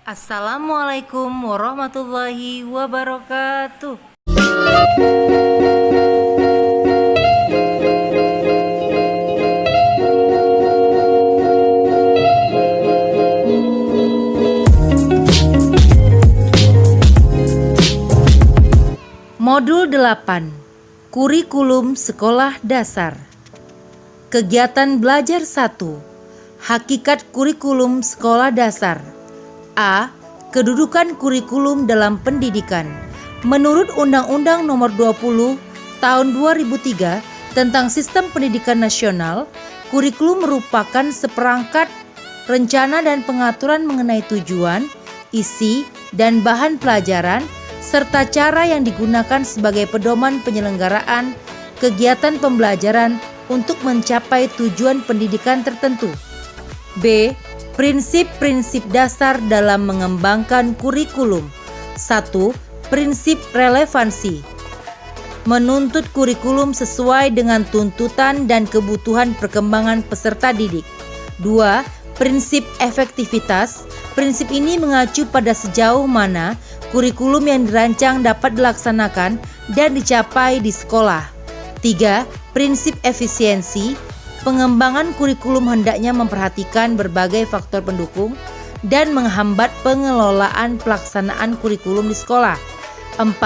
Assalamualaikum warahmatullahi wabarakatuh. Modul 8. Kurikulum Sekolah Dasar. Kegiatan belajar 1. Hakikat kurikulum sekolah dasar. A. Kedudukan kurikulum dalam pendidikan. Menurut Undang-Undang Nomor 20 Tahun 2003 tentang Sistem Pendidikan Nasional, kurikulum merupakan seperangkat rencana dan pengaturan mengenai tujuan, isi, dan bahan pelajaran, serta cara yang digunakan sebagai pedoman penyelenggaraan kegiatan pembelajaran untuk mencapai tujuan pendidikan tertentu. B. Prinsip-prinsip dasar dalam mengembangkan kurikulum. 1. Prinsip relevansi. Menuntut kurikulum sesuai dengan tuntutan dan kebutuhan perkembangan peserta didik. 2. Prinsip efektivitas. Prinsip ini mengacu pada sejauh mana kurikulum yang dirancang dapat dilaksanakan dan dicapai di sekolah. 3. Prinsip efisiensi. Pengembangan kurikulum hendaknya memperhatikan berbagai faktor pendukung dan menghambat pengelolaan pelaksanaan kurikulum di sekolah. 4.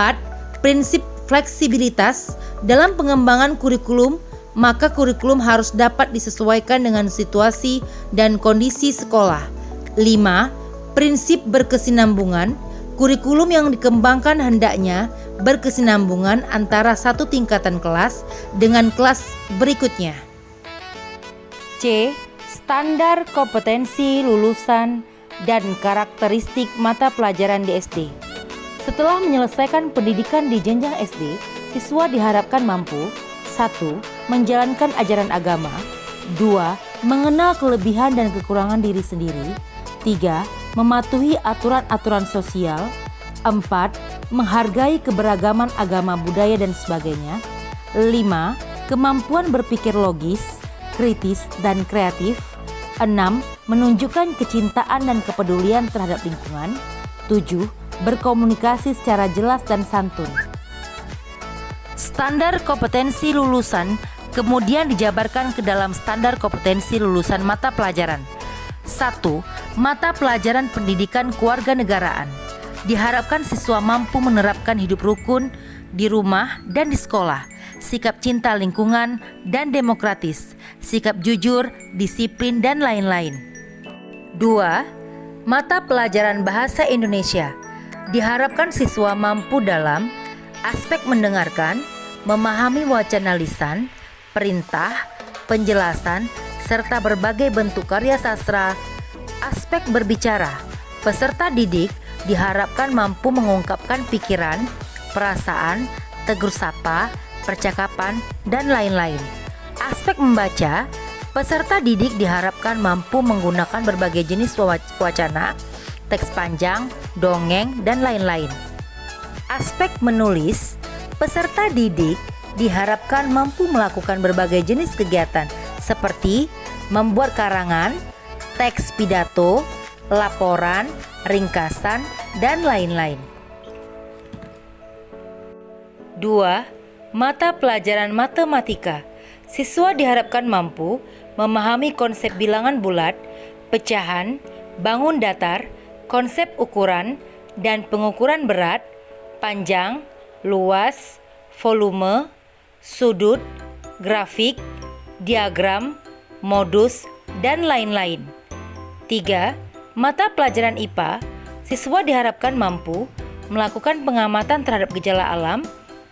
Prinsip fleksibilitas. Dalam pengembangan kurikulum, maka kurikulum harus dapat disesuaikan dengan situasi dan kondisi sekolah. 5. Prinsip berkesinambungan. Kurikulum yang dikembangkan hendaknya berkesinambungan antara satu tingkatan kelas dengan kelas berikutnya. C. Standar kompetensi lulusan dan karakteristik mata pelajaran di SD. Setelah menyelesaikan pendidikan di jenjang SD, siswa diharapkan mampu 1. Menjalankan ajaran agama. 2. Mengenal kelebihan dan kekurangan diri sendiri. 3. Mematuhi aturan-aturan sosial. 4. Menghargai keberagaman agama, budaya, dan sebagainya. 5. Kemampuan berpikir logis, kritis, dan kreatif. 6. Menunjukkan kecintaan dan kepedulian terhadap lingkungan. 7. Berkomunikasi secara jelas dan santun. Standar kompetensi lulusan kemudian dijabarkan ke dalam standar kompetensi lulusan mata pelajaran. 1. Mata pelajaran pendidikan kewarganegaraan. Diharapkan siswa mampu menerapkan hidup rukun di rumah dan di sekolah, sikap cinta lingkungan dan demokratis, sikap jujur, disiplin, dan lain-lain. 2. Mata pelajaran bahasa Indonesia. Diharapkan siswa mampu dalam aspek mendengarkan, memahami wacana lisan, perintah, penjelasan, serta berbagai bentuk karya sastra. Aspek berbicara. Peserta didik diharapkan mampu mengungkapkan pikiran, perasaan, tegur sapa, percakapan, dan lain-lain. Aspek membaca. Peserta didik diharapkan mampu menggunakan berbagai jenis wacana, teks panjang, dongeng, dan lain-lain. Aspek menulis. Peserta didik diharapkan mampu melakukan berbagai jenis kegiatan seperti membuat karangan, teks pidato, laporan, ringkasan, dan lain-lain. 2. Mata pelajaran matematika. Siswa diharapkan mampu memahami konsep bilangan bulat, pecahan, bangun datar, konsep ukuran dan pengukuran berat, panjang, luas, volume, sudut, grafik, diagram, modus, dan lain-lain. 3. Mata pelajaran IPA. Siswa diharapkan mampu melakukan pengamatan terhadap gejala alam,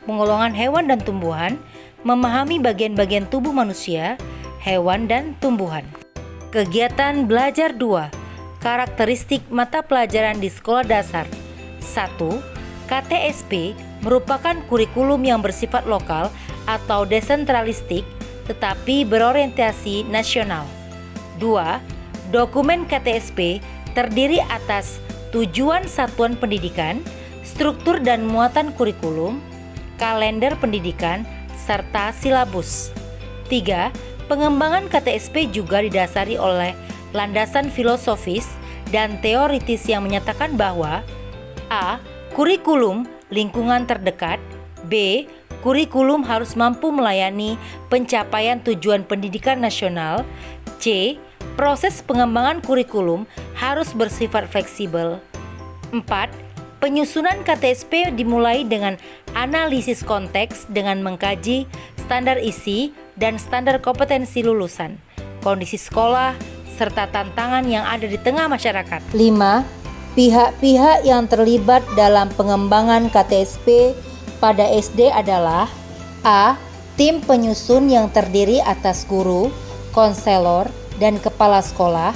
penggolongan hewan dan tumbuhan, memahami bagian-bagian tubuh manusia, hewan, dan tumbuhan. Kegiatan belajar 2. Karakteristik mata pelajaran di sekolah dasar. 1. KTSP merupakan kurikulum yang bersifat lokal atau desentralistik tetapi berorientasi nasional. 2. Dokumen KTSP terdiri atas tujuan satuan pendidikan, struktur dan muatan kurikulum, kalender pendidikan, serta silabus. 3. Pengembangan KTSP juga didasari oleh landasan filosofis dan teoritis yang menyatakan bahwa A. Kurikulum lingkungan terdekat. B. Kurikulum harus mampu melayani pencapaian tujuan pendidikan nasional. C. Proses pengembangan kurikulum harus bersifat fleksibel. 4. Penyusunan KTSP dimulai dengan analisis konteks dengan mengkaji standar isi dan standar kompetensi lulusan, kondisi sekolah, serta tantangan yang ada di tengah masyarakat. 5. Pihak-pihak yang terlibat dalam pengembangan KTSP pada SD adalah A. Tim penyusun yang terdiri atas guru, konselor, dan kepala sekolah.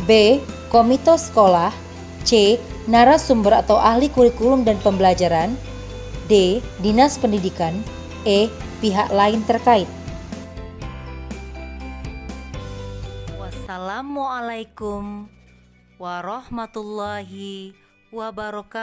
B. Komite sekolah. C. Narasumber atau ahli kurikulum dan pembelajaran. D. Dinas pendidikan. E. Pihak lain terkait. Wassalamualaikum warahmatullahi wabarakatuh.